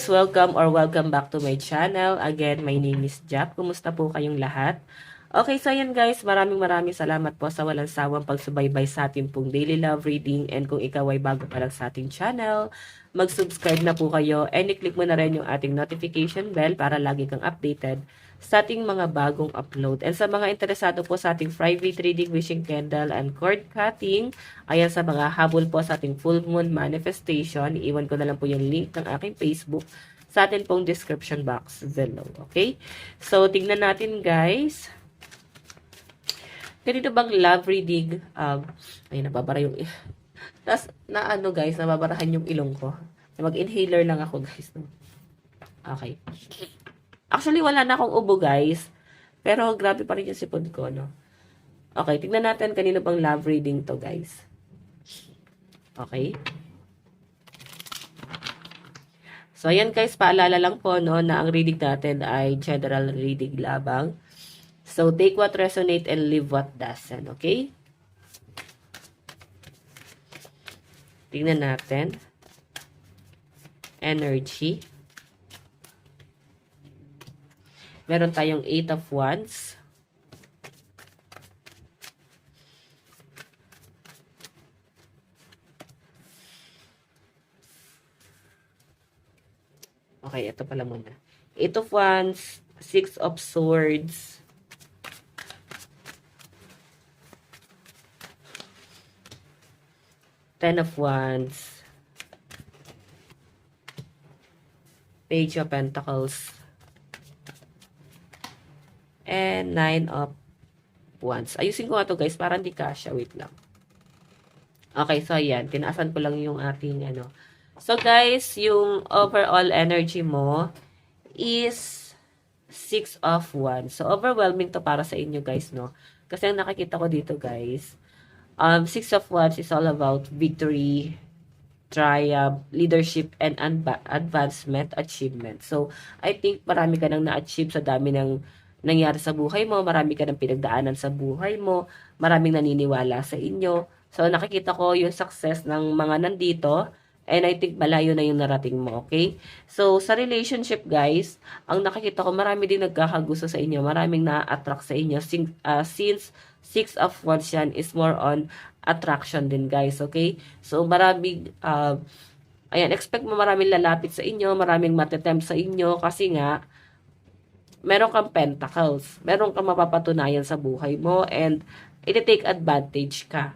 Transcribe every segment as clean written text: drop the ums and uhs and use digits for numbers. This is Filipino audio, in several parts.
guys, welcome back to my channel. Again, my name is Jap. Kumusta po kayong lahat? Okay, so yan guys, maraming salamat po sa walang sawang pagsubaybay sa ating pong daily love reading. And kung ikaw ay bago pa lang sa ating channel, mag-subscribe na po kayo and i-click mo na rin yung ating notification bell para lagi kang updated sa ating mga bagong upload. And sa mga interesado po sa ating private reading, wishing candle, and cord cutting, ayan sa mga habol po sa ating full moon manifestation, iwan ko na lang po yung link ng aking Facebook sa atin pong description box below. Okay? So, tignan natin guys. Ganito bang love reading? Ay, nababara yung... Tapos, guys, nababarahan yung ilong ko. Mag-inhaler lang ako guys. Okay. Actually, wala na akong ubo, guys. Pero, grabe pa rin yung sipon ko, no? Okay, tignan natin kanino pang love reading to, guys. Okay? So, ayan, guys, paalala lang po, no, na ang reading natin ay general reading labang. So, take what resonate and leave what doesn't, okay? Tignan natin. Energy. Meron tayong 8 of Wands. Okay, ito pala muna. 8 of Wands, 6 of Swords, Ten of Wands, Page of Pentacles, and 9 of Wands. Ayusin ko nga to guys, para hindi kasya. Wait lang. Okay, so ayan. Tinaasan ko lang yung ating ano. So guys, yung overall energy mo is 6 of Wands. So overwhelming to para sa inyo guys, no? Kasi ang nakikita ko dito guys, 6 of Wands is all about victory, triumph, leadership, and advancement, achievement. So, I think marami ka nang na-achieve sa dami ng nangyari sa buhay mo, marami ka nang pinagdaanan sa buhay mo, maraming naniniwala sa inyo. So, nakikita ko yung success ng mga nandito, and I think malayo na yung narating mo, okay? So, sa relationship, guys, ang nakikita ko, marami din nagkakagusto sa inyo, maraming na-attract sa inyo, since 6 of Wands yan is more on attraction din, guys, okay? So, maraming, ayan, expect mo maraming lalapit sa inyo, maraming matetempt sa inyo, kasi nga, meron kang pentacles, meron kang mapapatunayan sa buhay mo, and iti-take advantage ka.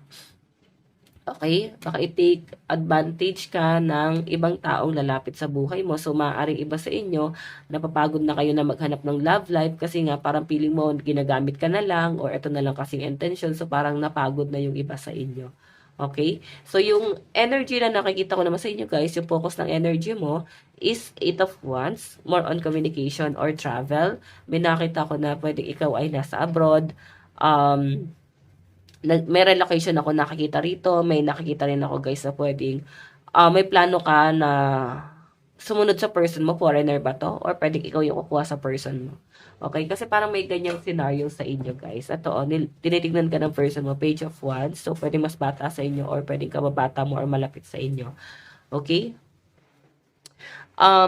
Okay? Baka i-take advantage ka ng ibang taong lalapit sa buhay mo. So, maaaring iba sa inyo, napapagod na kayo na maghanap ng love life kasi nga parang feeling mo ginagamit ka na lang or ito na lang kasing intention. So, parang napagod na yung iba sa inyo. Okay? So, yung energy na nakikita ko naman sa inyo guys, yung focus ng energy mo is 8 of Wands, more on communication or travel. May nakita ko na pwedeng ikaw ay nasa abroad, may relocation ako nakikita rito, may nakikita rin ako guys na pwedeng may plano ka na sumunod sa person mo, foreigner ba to? Or pwedeng ikaw yung kukuha sa person mo. Okay? Kasi parang may ganyang scenario sa inyo guys. Ito, tinitignan ka ng person mo, Page of Wands. So, pwedeng mas bata sa inyo or pwedeng kababata mo or malapit sa inyo. Okay?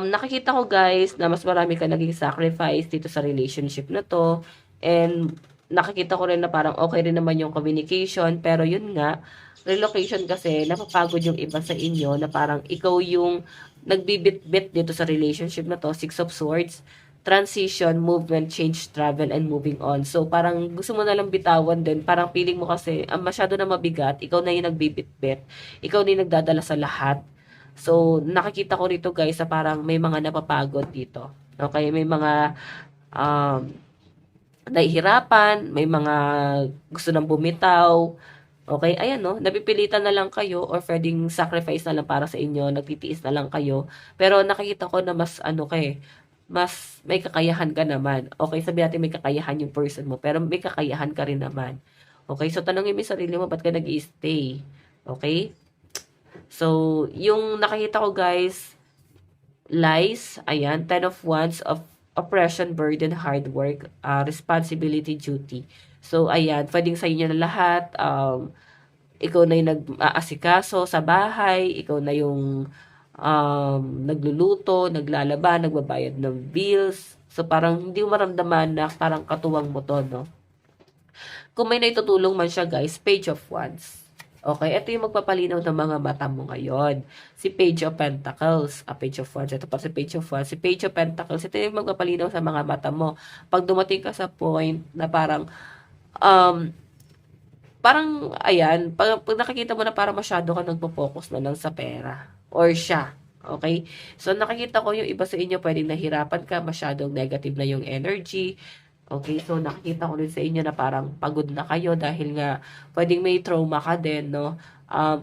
Nakikita ko guys na mas marami ka naging sacrifice dito sa relationship na to. And nakikita ko rin na parang okay rin naman yung communication, pero yun nga, relocation kasi, napapagod yung iba sa inyo na parang ikaw yung nagbibit-bit dito sa relationship na to, 6 of Swords, transition, movement, change, travel, and moving on. So, parang gusto mo na lang bitawan din, parang feeling mo kasi, masyado na mabigat, ikaw na yung nagbibit-bit, ikaw na yung nagdadala sa lahat. So, nakikita ko rito guys, sa parang may mga napapagod dito. Okay, may mga, nahihirapan, may mga gusto nang bumitaw. Okay, ayan no, napipilitan na lang kayo or pwedeng sacrifice na lang para sa inyo, nagtitiis na lang kayo. Pero nakikita ko na mas mas may kakayahan ka naman. Okay, sabi natin may kakayahan yung person mo, pero may kakayahan ka rin naman. Okay, so tanongin mo yung sarili mo, ba't ka nag-i-stay? Okay? So, yung nakikita ko guys, lies, ayan, 10 of Wands of oppression, burden, hard work, responsibility, duty. So, ayan, pwedeng sa inyo na lahat, ikaw na yung nag-aasikaso sa bahay, ikaw na yung nagluluto, naglalaba, nagbabayad ng bills. So, parang hindi mo maramdaman na parang katuwang mo to, no? Kung may naitutulong man siya, guys, Page of Wands. Okay, ito yung magpapalinaw ng mga mata mo ngayon. Si Page of Pentacles, Page of Wands, ito pa si Page of Wands. Si Page of Pentacles, ito yung magpapalinaw sa mga mata mo. Pag dumating ka sa point na um, ayan, pag nakikita mo na parang masyado ka nagpo-focus na lang sa pera. Or siya. Okay? So, nakikita ko yung iba sa inyo, pwedeng nahirapan ka, masyadong negative na yung energy. Okay, so nakikita ko rin sa inyo na parang pagod na kayo dahil nga pwedeng may trauma ka din, no?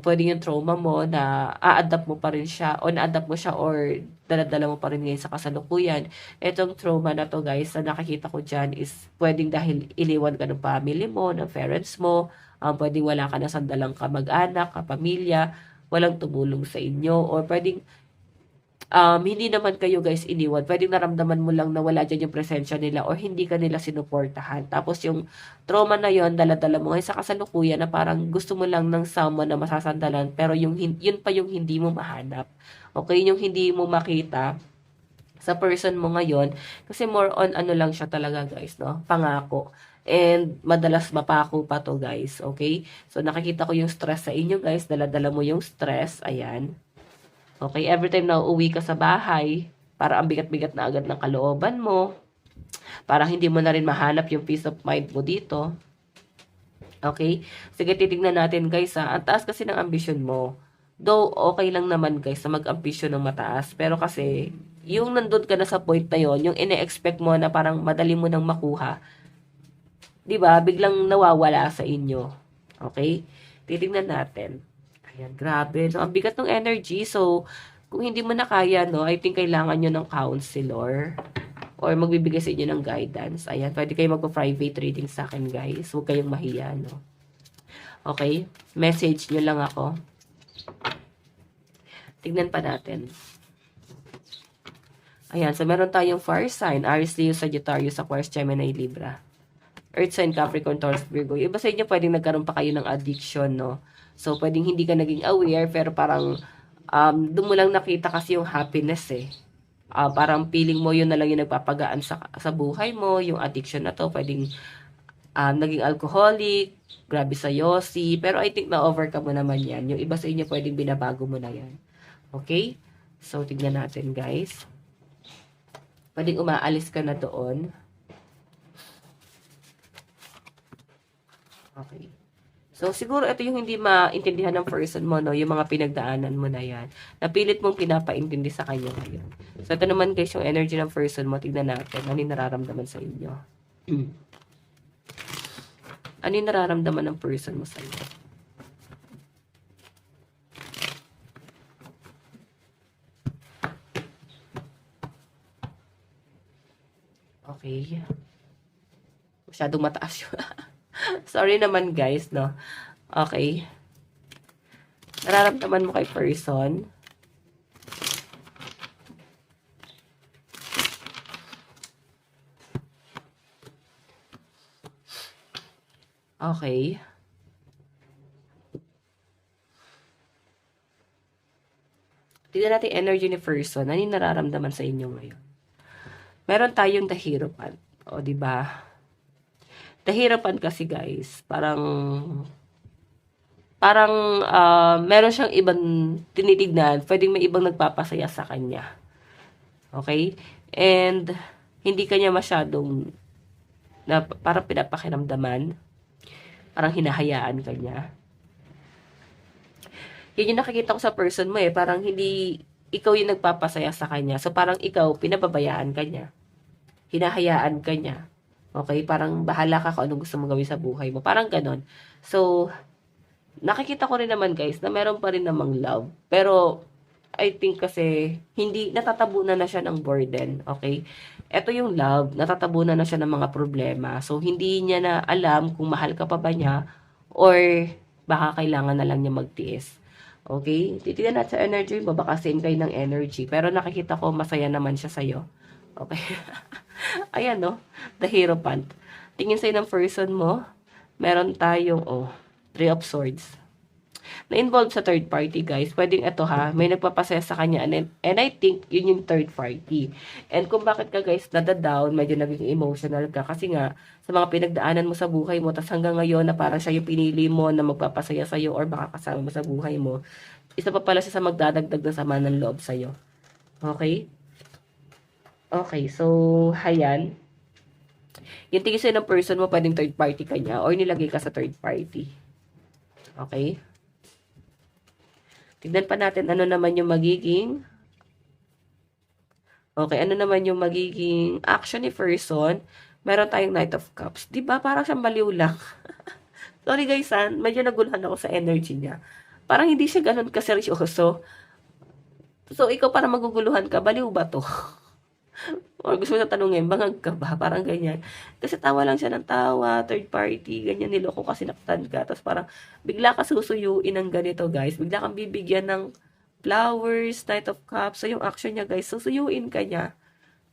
Pwedeng yung trauma mo na a-adapt mo pa rin siya o na-adapt mo siya or daladala mo pa rin ngayon sa kasalukuyan. Etong trauma na to, guys, na nakikita ko dyan is pwedeng dahil iliwan ka ng family mo, ng parents mo, pwedeng wala ka na sandalang kamag-anak, kapamilya, walang tumulong sa inyo, or pwedeng hindi naman kayo guys iniwan. Pwedeng naramdaman mo lang na wala dyan yung presensya nila or hindi ka nila sinuportahan. Tapos yung trauma na yon dala-dala mo ngayon sa kasalukuyan na parang gusto mo lang ng someone na masasandalan pero yun pa yung hindi mo mahanap. Okay, yung hindi mo makita sa person mo ngayon kasi more on ano lang siya talaga guys, no? Pangako. And madalas mapako pa to guys, okay? So nakikita ko yung stress sa inyo guys, dala-dala mo yung stress, ayan. Okay, every time na uuwi ka sa bahay, para ang bigat-bigat na agad ng kalooban mo, para hindi mo na rin mahanap yung peace of mind mo dito. Okay? Sige, titignan natin guys ha. Ang taas kasi ng ambisyon mo. Though, okay lang naman guys na mag-ambisyon ng mataas. Pero kasi, yung nandun ka na sa point na yon, yung ine-expect mo na parang madali mo nang makuha, di ba? Biglang nawawala sa inyo. Okay? Titignan natin. Ayan, grabe. No? Ang bigat ng energy. So, kung hindi mo na kaya, no, I think kailangan nyo ng counselor or magbibigay sa inyo ng guidance. Ayan, pwede kayo magpa-private reading sa akin, guys. Huwag kayong mahiya, no. Okay? Message nyo lang ako. Tignan pa natin. Ayan, so meron tayong fire sign, Aries, Leo, Sagittarius, Aquarius, Gemini, Libra. Earth sign, Capricorn, Taurus, Virgo. Iba sa inyo, pwedeng nagkaroon pa kayo ng addiction, no? So, pwedeng hindi ka naging aware, pero parang doon mo lang nakita kasi yung happiness eh. Parang feeling mo yun na lang yung nagpapagaan sa buhay mo, yung addiction na to, pwedeng naging alcoholic, grabe sa yosi, pero I think na-overcome mo naman yan. Yung iba sa inyo, pwedeng binabago mo na yan. Okay? So, tignan natin guys. Pwedeng umaalis ka na doon. Okay. So, siguro ito yung hindi maintindihan ng person mo, no? Yung mga pinagdaanan mo na yan. Napilit mong pinapaintindi sa kanya ngayon. So, ito naman guys, yung energy ng person mo. Tignan natin. Ano yung nararamdaman sa inyo? Ano yung nararamdaman ng person mo sa inyo? Okay. Masyadong mataas yun. Sorry naman guys, no? Okay. Nararamdaman mo kay person. Okay. Tignan natin energy ni person. Ano yung nararamdaman sa inyo ngayon? Meron tayong the hero pan. O, diba? Nahirapan kasi guys, parang meron siyang ibang tinitignan, pwedeng may ibang nagpapasaya sa kanya. Okay? And hindi kanya masyadong parang pinapakiramdaman, parang hinahayaan kanya. Yun yung nakikita ko sa person mo eh, parang hindi ikaw yung nagpapasaya sa kanya. So parang ikaw, pinababayaan kanya. Hinahayaan kanya. Okay, parang bahala ka kung anong gusto mong gawin sa buhay mo. Parang ganon. So, nakikita ko rin naman guys na meron pa rin namang love. Pero, I think kasi, hindi, natatabunan na siya ng burden. Okay? Ito yung love, natatabunan na siya ng mga problema. So, hindi niya na alam kung mahal ka pa ba niya or baka kailangan na lang niya magtiis. Okay? Titignan natin sa energy mo. Baka same kayo ng energy. Pero nakikita ko masaya naman siya sa'yo. Okay? Ayan, no? The Hero Pant. Tingin sa'yo ng person mo. Meron tayong, Three of Swords. na-involved sa third party, guys. Pwedeng ito ha, may nagpapasaya sa kanya and I think yun yung third party. And kung bakit ka guys nada-down, medyo naging emotional ka kasi nga sa mga pinagdaanan mo sa buhay mo, tas hanggang ngayon na parang siya yung pinili mo na magpapasaya sa'yo or makakasama mo sa buhay mo, isa pa pala siya sa magdadagdag ng sama ng loob sa'yo. Okay? Okay, so, hayan. Yung tingin sa'yo ng person mo, pwedeng third party ka niya or nilagay ka sa third party. Okay? Tignan pa natin ano naman yung magiging ano naman yung magiging action ni person. Meron tayong Knight of Cups. 'Di ba? Parang siyang baliw lang. Sorry guys, medyo naguluhan ako sa energy niya. Parang hindi siya ganun kaseryoso. So, ikaw para maguguluhan ka, baliw ba to? Or gusto mo na tanungin, bangag ka ba? Parang ganyan. Kasi tawa lang siya ng tawa, third party, ganyan, niloko kasi sinaktan ka. Tapos parang bigla ka susuyuin ng ganito guys. Bigla kang bibigyan ng flowers, Knight of Cups. So yung action niya guys, susuyuin ka niya.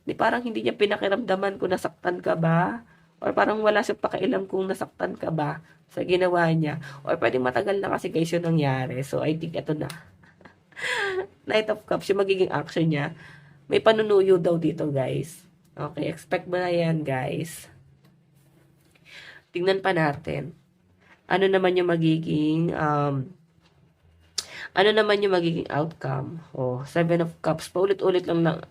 Di parang hindi niya pinakiramdaman kung nasaktan ka ba. Or parang wala siyang pakialam kung nasaktan ka ba sa ginawa niya. Or pwedeng matagal na kasi guys yun nangyari. So I think ito na. Knight of Cups, yung magiging action niya. May panunuyo daw dito, guys. Okay, expect mo na yan, guys. Tingnan pa natin. Ano naman yung magiging, outcome? Oh, Seven of Cups. Paulit-ulit lang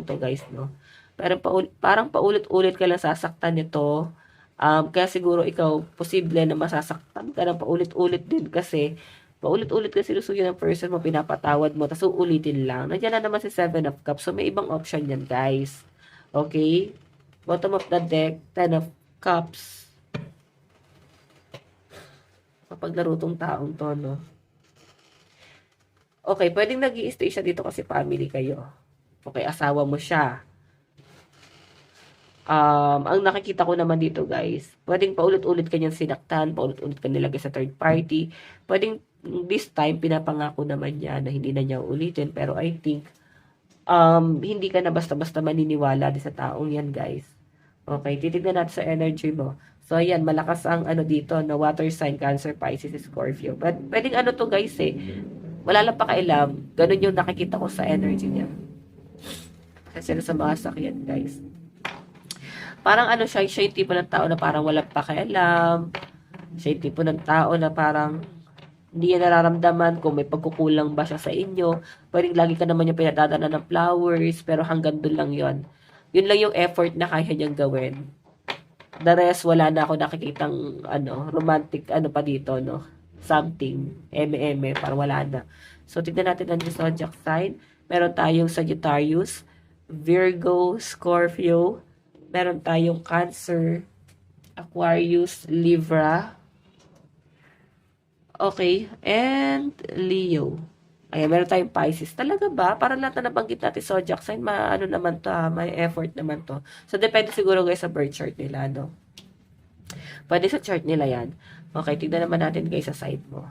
to, guys, no? Pero parang paulit-ulit ka lang sasaktan nito. Kaya siguro ikaw, posible na masasaktan ka ng paulit-ulit din kasi paulit-ulit ka sinusuyo ng person mo, pinapatawad mo, tapos uulitin lang. Nandiyan na naman si Seven of Cups. So, may ibang option yan, guys. Okay? Bottom of the deck, Ten of Cups. Mapaglaro tong taong to, no? Okay, pwedeng nag-i-stay siya dito kasi family kayo. Okay, asawa mo siya. Ang nakikita ko naman dito, guys, pwedeng paulit-ulit kanyang sinaktan, paulit-ulit ka nilagay sa third party. Pwedeng this time, pinapangako naman niya na hindi na niya ulitin. Pero I think, hindi ka na basta-basta maniniwala din sa taong yan, guys. Okay, titignan natin sa energy mo. So, ayan, malakas ang dito, na water sign, Cancer, Pisces, Scorpio. But, pwedeng to, guys, wala lang pakialam. Ganun yung nakikita ko sa energy niya. Kasi sa mga sakyan, guys. Parang siya yung tipo ng tao na parang walang pakialam. Siya yung tipo ng tao na parang hindi niya nararamdaman kung may pagkukulang ba siya sa inyo. Pwedeng lagi ka naman yung pinadadala ng flowers, pero hanggang doon lang yon. Yun lang yung effort na kaya niyang gawin. The rest, wala na ako nakikitang romantic pa dito, no? Something, parang wala na. So, tignan natin ang zodiac sign. Meron tayong Sagittarius, Virgo, Scorpio, meron tayong Cancer, Aquarius, Libra, okay, and Leo. Ayan, meron tayong Pisces. Talaga ba? Parang lahat na nabanggit natin zodiac sign, naman to, may effort naman to. So, depende siguro guys sa birth chart nila, no? Pwede sa chart nila yan. Okay, tignan naman natin guys sa side mo.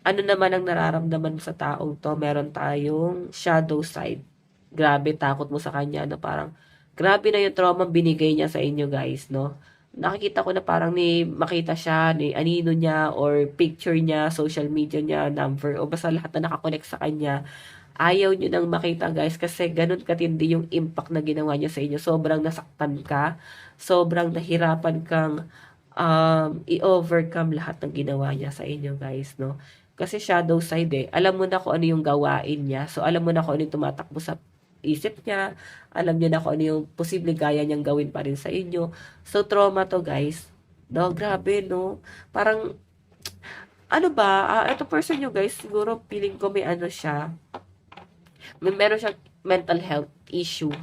Ano naman ang nararamdaman mo sa taong to? Meron tayong shadow side. Grabe, takot mo sa kanya, no? Parang, grabe na yung trauma binigay niya sa inyo guys, no? Nakikita ko na parang makita siya, ni anino niya, or picture niya, social media niya, number, o basta lahat na nakakonect sa kanya. Ayaw niyo nang makita guys, kasi ganun katindi yung impact na ginawa niya sa inyo. Sobrang nasaktan ka, sobrang nahirapan kang i-overcome lahat ng ginawa niya sa inyo guys, no? Kasi shadow side alam mo na kung ano yung gawain niya, so alam mo na kung ano yung tumatakbo sa isip niya, alam niya na kung ano yung posible gaya niyang gawin pa rin sa inyo. So, trauma to, guys. No, grabe, no? Parang, ito person nyo, guys, siguro feeling ko may siya, meron siyang mental health issue.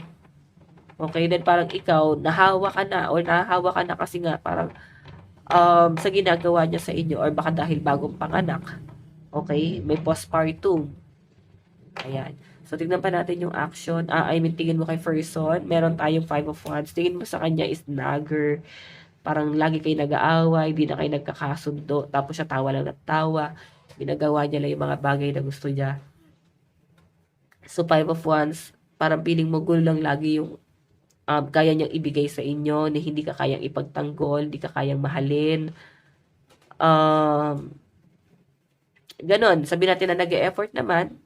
Okay, then parang ikaw, nahawa ka na kasi nga, parang, sa ginagawa niya sa inyo, or baka dahil bagong panganak. Okay, may postpartum. Ayan. So, tignan pa natin yung action. Tingin mo kay person. Meron tayong 5 of Wands. Tingin mo sa kanya is nagger. Parang lagi kayo nag-aaway, hindi na kayo nagkakasundo. Tapos siya tawa lang at tawa. Ginagawa niya lang yung mga bagay na gusto niya. So, 5 of Wands, parang feeling mo gulo lang lagi yung kaya niyang ibigay sa inyo, na hindi ka kayang ipagtanggol, hindi ka kayang mahalin. ganon, sabihin natin na nag-e-effort naman,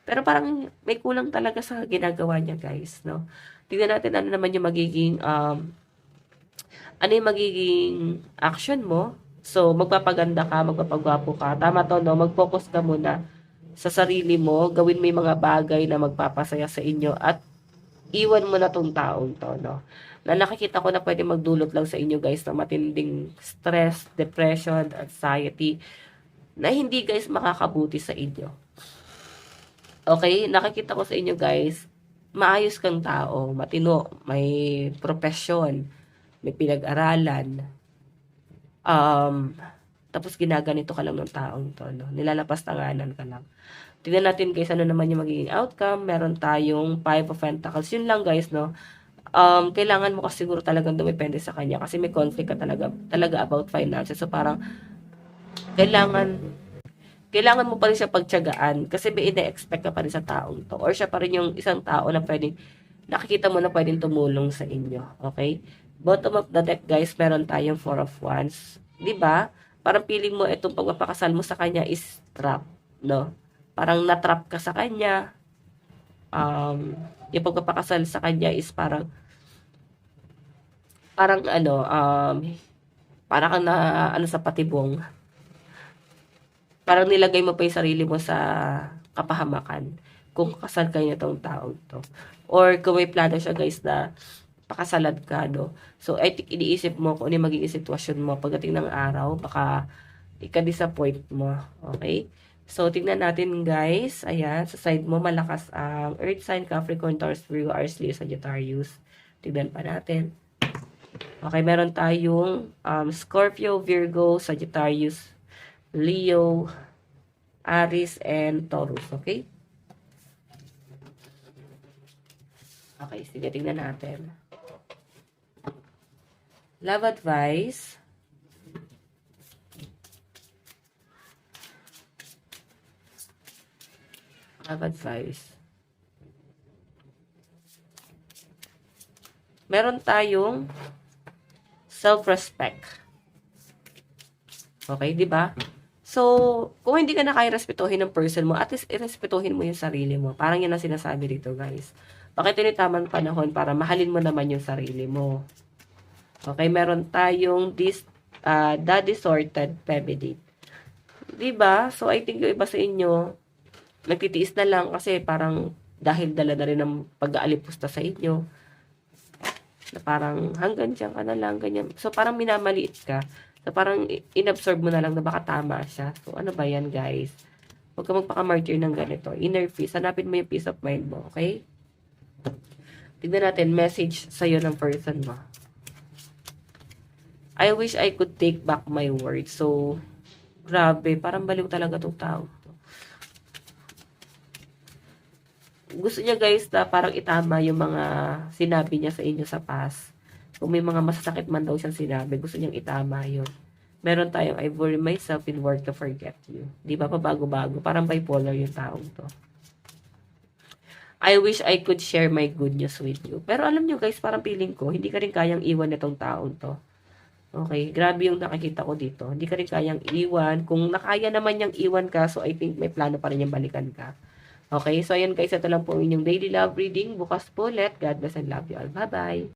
pero parang may kulang talaga sa ginagawa niya, guys, no? Tingnan natin ano naman yung magiging, ano yung magiging action mo. So, magpapaganda ka, magpapagwapo ka. Tama to, no? Mag-focus ka muna sa sarili mo, gawin mo yung mga bagay na magpapasaya sa inyo at iwan mo na tong taong to, no? Na nakikita ko na pwede magdulot lang sa inyo, guys, ng matinding stress, depression, anxiety, na hindi, guys, makakabuti sa inyo. Okay? Nakikita ko sa inyo, guys, maayos kang tao, matino, may profesyon, may pinag-aralan, tapos ginaganito ka lang ng taong to, no? Nilalapastanganan ka lang. Tignan natin, guys, ano naman yung magiging outcome. Meron tayong 5 of Pentacles. Yun lang, guys, no? Kailangan mo kasi siguro talagang dumepende sa kanya kasi may conflict ka talaga about finances. So, parang, kailangan mo pa rin siya pagtiyagaan kasi may ina-expect ka pa rin sa taong to. Or siya pa rin yung isang tao na pwedeng, nakikita mo na pwedeng tumulong sa inyo. Okay? Bottom of the deck, guys, meron tayong 4 of Wands. Diba? Parang feeling mo itong pagpapakasal mo sa kanya is trap, no? Parang natrap ka sa kanya. Yung pagpapakasal sa kanya is parang ano, parang kang na, ano sa patibong. Parang nilagay mo pa yung sarili mo sa kapahamakan kung kasal kayo nitong taong to. Or kung may plano siya, guys, na pakasalan ka, no? So, I think iniisip mo kung ano yung magiging sitwasyon mo pagdating ng araw, baka ika-disappoint mo. Okay? So, tingnan natin, guys. Ayan, sa side mo, malakas ang Earth sign, Capricorn, Taurus, Virgo, Aries, Leo, Sagittarius. Tingnan pa natin. Okay, meron tayong Scorpio, Virgo, Sagittarius, Leo, Aries, and Taurus. Okay? Okay, sige, tingnan natin. Love advice. Love advice. Meron tayong self-respect. Okay, di ba? So, kung hindi ka na kaya respetuhin ng person mo, at least irespetuhin mo yung sarili mo. Parang yan ang sinasabi dito, guys. Bakit ito yung tamang panahon para mahalin mo naman yung sarili mo. Okay, meron tayong the distorted feminine. Diba? So, I think yung iba sa inyo, nagtitiis na lang kasi parang dahil dala na rin ng pag-aalipusta sa inyo. Na parang hanggang dyan ka na lang, ganyan. So, parang minamaliit ka. So, parang inabsorb mo na lang na baka tama siya. So, ano ba yan, guys? Huwag ka magpaka-martyr ng ganito. Inner peace. Hanapin mo yung peace of mind mo, okay? Tignan natin, message sa'yo ng person mo. I wish I could take back my word. So, grabe, parang baliw talaga itong tao. Gusto niya, guys, na parang itama yung mga sinabi niya sa inyo sa past. Kung may mga masasakit man daw siyang sinabi, gusto niyang itama yun. Meron tayong I worry myself in work to forget you. Di ba, pabago-bago. Parang bipolar yung taong to. I wish I could share my good news with you. Pero alam niyo, guys, parang feeling ko, hindi ka rin kayang iwan itong taong to. Okay, grabe yung nakikita ko dito. Hindi ka rin kayang iwan. Kung nakaya naman niyang iwan ka, so I think may plano pa rin niyang balikan ka. Okay, so ayan, guys, ito lang po inyong daily love reading. Bukas po ulit. God bless and love you all. Bye-bye!